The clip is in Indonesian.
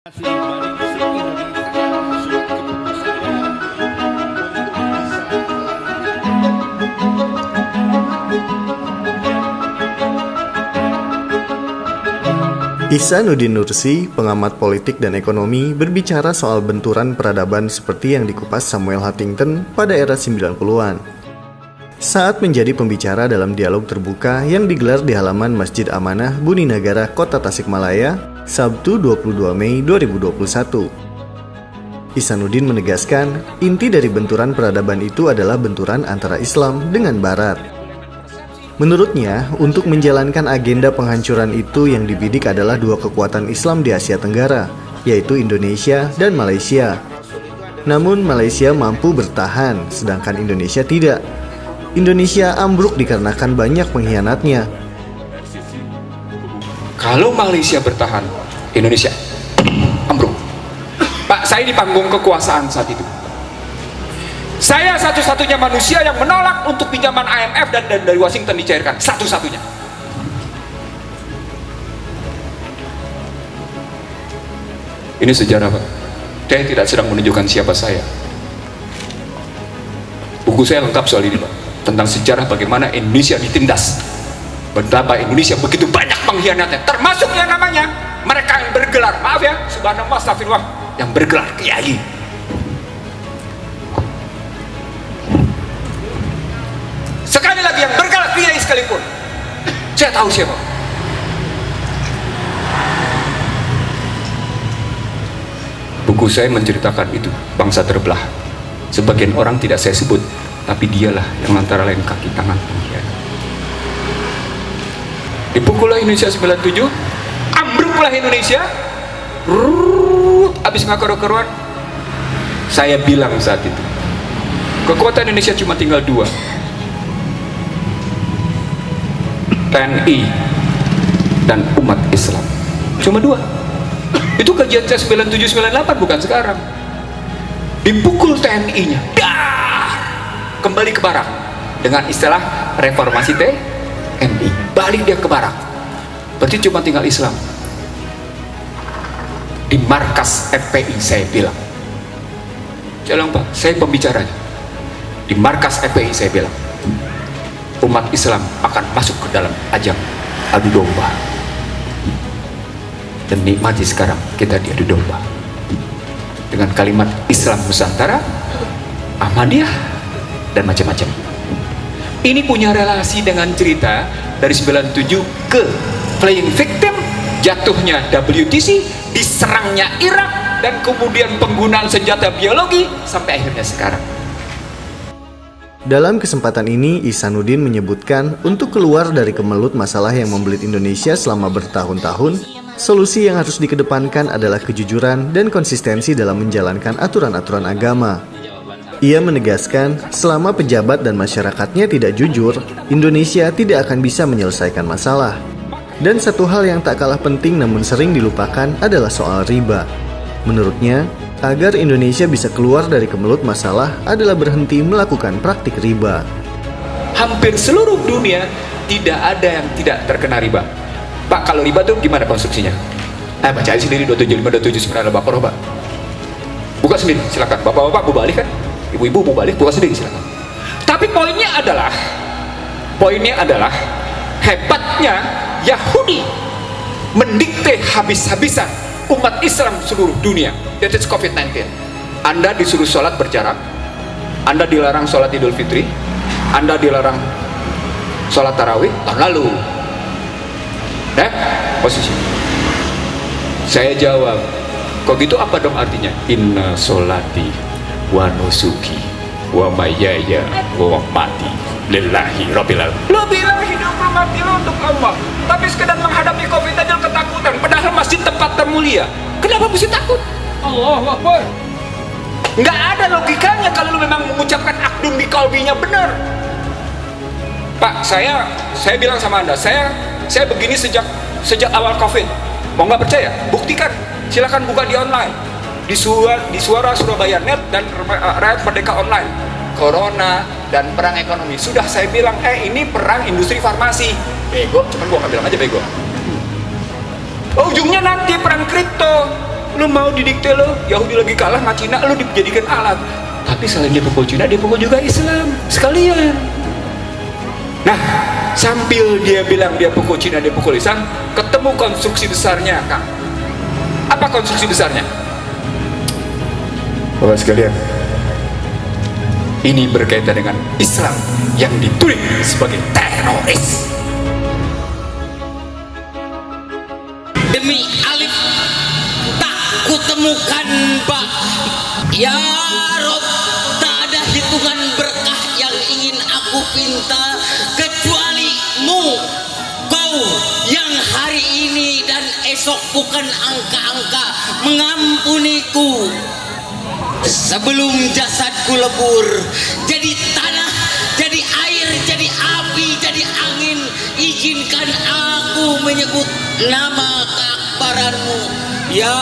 Ihsanuddin Nursi, pengamat politik dan ekonomi, berbicara soal benturan peradaban seperti yang dikupas Samuel Huntington pada era 90-an. Saat menjadi pembicara dalam dialog terbuka yang digelar di halaman Masjid Amanah Buninagara, Kota Tasikmalaya, Sabtu 22 Mei 2021. Ihsanuddin menegaskan, inti dari benturan peradaban itu adalah benturan antara Islam dengan Barat. Menurutnya, untuk menjalankan agenda penghancuran itu yang dibidik adalah dua kekuatan Islam di Asia Tenggara, yaitu Indonesia dan Malaysia. Namun Malaysia mampu bertahan, sedangkan Indonesia tidak. Indonesia ambruk dikarenakan banyak pengkhianatnya. Kalau Malaysia bertahan, Indonesia ambruk. Pak, saya di panggung kekuasaan saat itu. Saya satu-satunya manusia yang menolak untuk pinjaman IMF dan dari Washington dicairkan. Satu-satunya. Ini sejarah, Pak. Saya tidak sedang menunjukkan siapa saya. Buku saya lengkap soal ini, Pak. Tentang sejarah bagaimana Indonesia ditindas. Betapa Indonesia begitu banyak pengkhianatnya. Termasuk yang namanya mereka yang bergelar, maaf ya, subhanallah, astagfirullah, yang bergelar kiai. Sekali lagi yang bergelar kiai sekalipun, saya tahu siapa. Buku saya menceritakan itu, bangsa terbelah. Sebagian orang tidak saya sebut, tapi dialah yang antara lain kaki tangan pengkhianat. Dipukullah Indonesia 97, ambruklah Indonesia. Habis ngakor-karuan, saya bilang saat itu, kekuatan Indonesia cuma tinggal dua, TNI dan umat Islam. Cuma dua. Itu kajian saya 97-98, bukan sekarang. Dipukul TNI-nya, kembali ke barak dengan istilah reformasi TNI, balik dia ke barak. Berarti cuma tinggal Islam. Di markas FPI saya bilang, jalan Pak, saya pembicaranya. Di markas FPI saya bilang, umat Islam akan masuk ke dalam ajang adu domba. Dan nikmati sekarang kita diadu domba dengan kalimat Islam Nusantara, Ahmadiyah, dan macam-macam. Ini punya relasi dengan cerita dari 97 ke playing victim, jatuhnya WTC, diserangnya Irak, dan kemudian penggunaan senjata biologi sampai akhirnya sekarang. Dalam kesempatan ini, Ihsanuddin menyebutkan untuk keluar dari kemelut masalah yang membelit Indonesia selama bertahun-tahun, solusi yang harus dikedepankan adalah kejujuran dan konsistensi dalam menjalankan aturan-aturan agama. Ia menegaskan, selama pejabat dan masyarakatnya tidak jujur, Indonesia tidak akan bisa menyelesaikan masalah. Dan satu hal yang tak kalah penting namun sering dilupakan adalah soal riba. Menurutnya, agar Indonesia bisa keluar dari kemelut masalah adalah berhenti melakukan praktik riba. Hampir seluruh dunia tidak ada yang tidak terkena riba. Pak, kalau riba itu gimana konstruksinya? Baca aja sendiri 275, 279 Al-Baqarah, Pak. Buka sendiri, silakan. Bapak-bapak mau balik kan? Ibu-ibu mau balik, buka sendiri, silakan. Tapi poinnya adalah hebatnya Yahudi mendikte habis-habisan umat Islam seluruh dunia. That is COVID-19. Anda disuruh sholat berjarak, Anda dilarang sholat Idul Fitri, Anda dilarang sholat tarawih tahun lalu. Posisi. Saya jawab, kok gitu apa dong artinya? Inna sholati wa nusuki wa mayaya wa mati lillahi rabbil alamin. Lo bilang hidup lo mati lo untuk Allah, tapi sekedar menghadapi COVID aja ketakutan, padahal masjid tempat termulia. Kenapa mesti takut? Allahu Akbar. Nggak ada logikanya kalau lu memang mengucapkan akdun bi qalbinya benar. Pak, saya bilang sama Anda, saya begini sejak awal COVID. Mau nggak percaya? Buktikan. Silakan buka di online, di Suara Surabaya Net dan Rakyat Merdeka Online. Corona dan perang ekonomi. Sudah saya bilang, ini perang industri farmasi. Bego, cuman gua nggak bilang aja bego. Ujungnya nanti perang kripto. Lu mau didikte lo, Yahudi lagi kalah sama Cina, lu dijadikan alat. Tapi selain dia pukul Cina, dia pukul juga Islam sekalian. Nah, sambil dia bilang dia pukul Cina, dia pukul Islam, ketemu konstruksi besarnya, Kang. Apa konstruksi besarnya? Bapak sekalian, ini berkaitan dengan Islam yang ditulis sebagai teroris. Demi alif tak kutemukan ba. Ya Rob, tak ada hitungan berkah yang ingin aku pinta kecuali mu, kau yang hari ini dan esok bukan angka-angka mengampuniku. Sebelum jasadku lebur jadi tanah, jadi air, jadi api, jadi angin, izinkan aku menyebut nama keakbaranmu ya